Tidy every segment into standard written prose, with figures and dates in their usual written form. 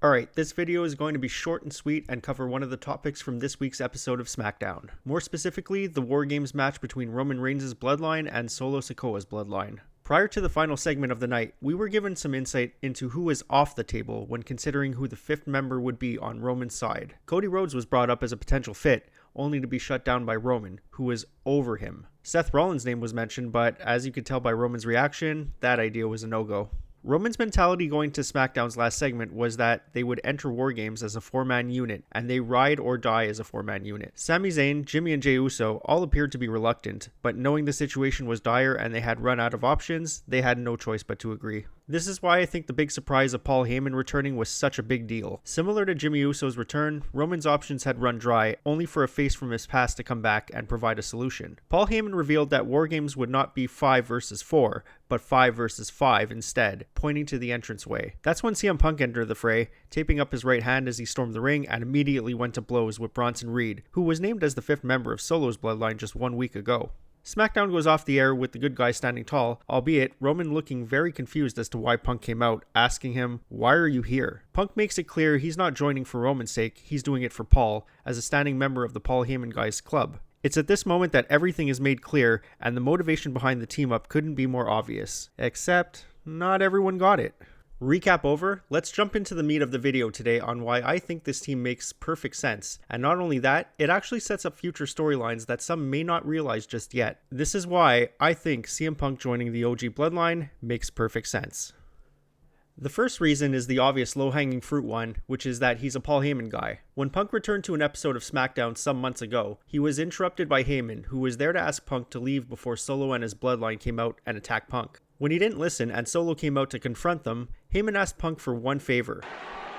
Alright, this video is going to be short and sweet and cover one of the topics from this week's episode of SmackDown. More specifically, the War Games match between Roman Reigns' bloodline and Solo Sikoa's bloodline. Prior to the final segment of the night, we were given some insight into who is off the table when considering who the fifth member would be on Roman's side. Cody Rhodes was brought up as a potential fit, only to be shut down by Roman, who was over him. Seth Rollins' name was mentioned, but as you could tell by Roman's reaction, that idea was a no-go. Roman's mentality going to SmackDown's last segment was that they would enter War Games as a four-man unit, and they ride or die as a four-man unit. Sami Zayn, Jimmy, and Jey Uso all appeared to be reluctant, but knowing the situation was dire and they had run out of options, they had no choice but to agree. This is why I think the big surprise of Paul Heyman returning was such a big deal. Similar to Jimmy Uso's return, Roman's options had run dry, only for a face from his past to come back and provide a solution. Paul Heyman revealed that War Games would not be 5 versus 4, but 5 versus 5 instead, pointing to the entranceway. That's when CM Punk entered the fray, taping up his right hand as he stormed the ring and immediately went to blows with Bronson Reed, who was named as the 5th member of Solo's bloodline just 1 week ago. SmackDown goes off the air with the good guy standing tall, albeit Roman looking very confused as to why Punk came out, asking him, "Why are you here?" Punk makes it clear he's not joining for Roman's sake, he's doing it for Paul, as a standing member of the Paul Heyman Guys Club. It's at this moment that everything is made clear, and the motivation behind the team-up couldn't be more obvious. Except, not everyone got it. Recap over, let's jump into the meat of the video today on why I think this team makes perfect sense. And not only that, it actually sets up future storylines that some may not realize just yet. This is why I think CM Punk joining the OG Bloodline makes perfect sense. The first reason is the obvious low-hanging fruit one, which is that he's a Paul Heyman guy. When Punk returned to an episode of SmackDown some months ago, he was interrupted by Heyman, who was there to ask Punk to leave before Solo and his bloodline came out and attacked Punk. When he didn't listen and Solo came out to confront them, Heyman asked Punk for one favor.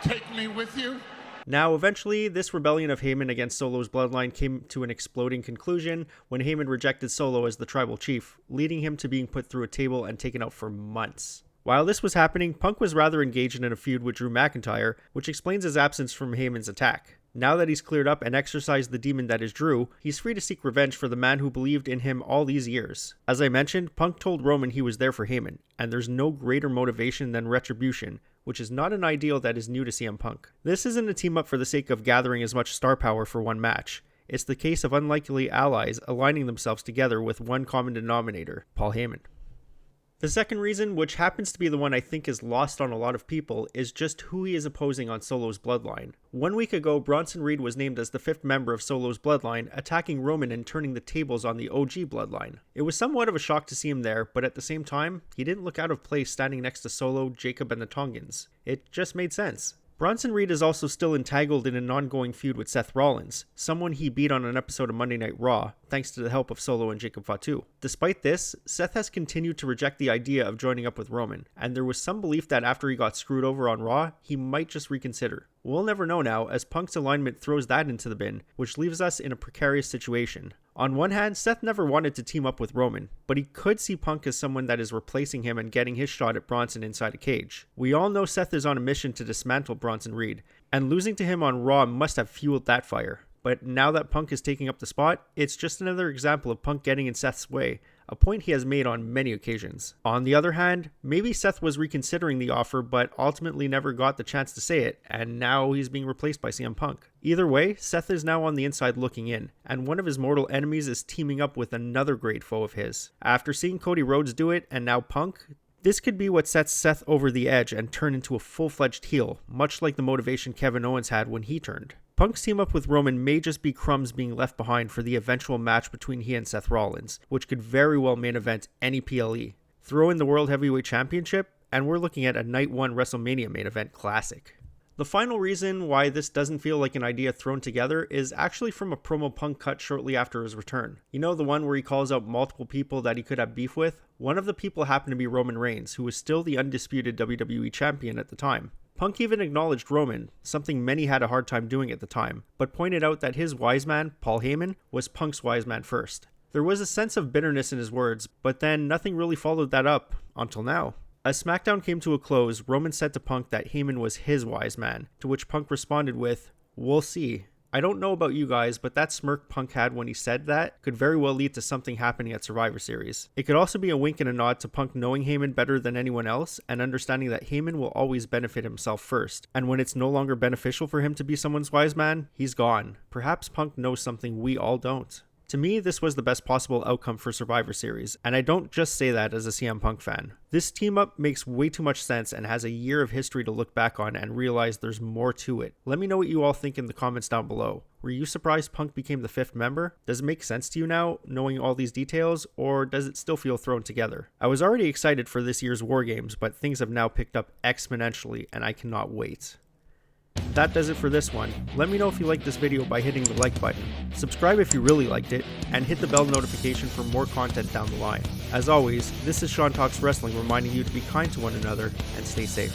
Take me with you? Now, eventually, this rebellion of Heyman against Solo's bloodline came to an exploding conclusion when Heyman rejected Solo as the tribal chief, leading him to being put through a table and taken out for months. While this was happening, Punk was rather engaged in a feud with Drew McIntyre, which explains his absence from Heyman's attack. Now that he's cleared up and exorcised the demon that is Drew, he's free to seek revenge for the man who believed in him all these years. As I mentioned, Punk told Roman he was there for Heyman, and there's no greater motivation than retribution, which is not an ideal that is new to CM Punk. This isn't a team up for the sake of gathering as much star power for one match. It's the case of unlikely allies aligning themselves together with one common denominator, Paul Heyman. The second reason, which happens to be the one I think is lost on a lot of people, is just who he is opposing on Solo's bloodline. 1 week ago, Bronson Reed was named as the 5th member of Solo's bloodline, attacking Roman and turning the tables on the OG bloodline. It was somewhat of a shock to see him there, but at the same time, he didn't look out of place standing next to Solo, Jacob, and the Tongans. It just made sense. Bronson Reed is also still entangled in an ongoing feud with Seth Rollins, someone he beat on an episode of Monday Night Raw, thanks to the help of Solo and Jacob Fatu. Despite this, Seth has continued to reject the idea of joining up with Roman, and there was some belief that after he got screwed over on Raw, he might just reconsider. We'll never know now, as Punk's alignment throws that into the bin, which leaves us in a precarious situation. On one hand, Seth never wanted to team up with Roman, but he could see Punk as someone that is replacing him and getting his shot at Bronson inside a cage. We all know Seth is on a mission to dismantle Bronson Reed, and losing to him on Raw must have fueled that fire. But now that Punk is taking up the spot, it's just another example of Punk getting in Seth's way, a point he has made on many occasions. On the other hand, maybe Seth was reconsidering the offer but ultimately never got the chance to say it, and now he's being replaced by CM Punk. Either way, Seth is now on the inside looking in, and one of his mortal enemies is teaming up with another great foe of his. After seeing Cody Rhodes do it, and now Punk, this could be what sets Seth over the edge and turn into a full-fledged heel, much like the motivation Kevin Owens had when he turned. Punk's team up with Roman may just be crumbs being left behind for the eventual match between he and Seth Rollins, which could very well main event any PLE. Throw in the World Heavyweight Championship, and we're looking at a Night 1 WrestleMania main event classic. The final reason why this doesn't feel like an idea thrown together is actually from a promo Punk cut shortly after his return. You know, the one where he calls out multiple people that he could have beef with? One of the people happened to be Roman Reigns, who was still the undisputed WWE champion at the time. Punk even acknowledged Roman, something many had a hard time doing at the time, but pointed out that his wise man, Paul Heyman, was Punk's wise man first. There was a sense of bitterness in his words, but then nothing really followed that up, until now. As SmackDown came to a close, Roman said to Punk that Heyman was his wise man, to which Punk responded with, "We'll see. I don't know about you guys, but that smirk Punk had when he said that could very well lead to something happening at Survivor Series. It could also be a wink and a nod to Punk knowing Heyman better than anyone else and understanding that Heyman will always benefit himself first, and when it's no longer beneficial for him to be someone's wise man, he's gone. Perhaps Punk knows something we all don't. To me, this was the best possible outcome for Survivor Series, and I don't just say that as a CM Punk fan. This team up makes way too much sense and has a year of history to look back on and realize there's more to it. Let me know what you all think in the comments down below. Were you surprised Punk became the 5th member? Does it make sense to you now, knowing all these details, or does it still feel thrown together? I was already excited for this year's War Games, but things have now picked up exponentially, and I cannot wait. That does it for this one. Let me know if you liked this video by hitting the like button. Subscribe if you really liked it, and hit the bell notification for more content down the line. As always, this is Sean Talks Wrestling reminding you to be kind to one another and stay safe.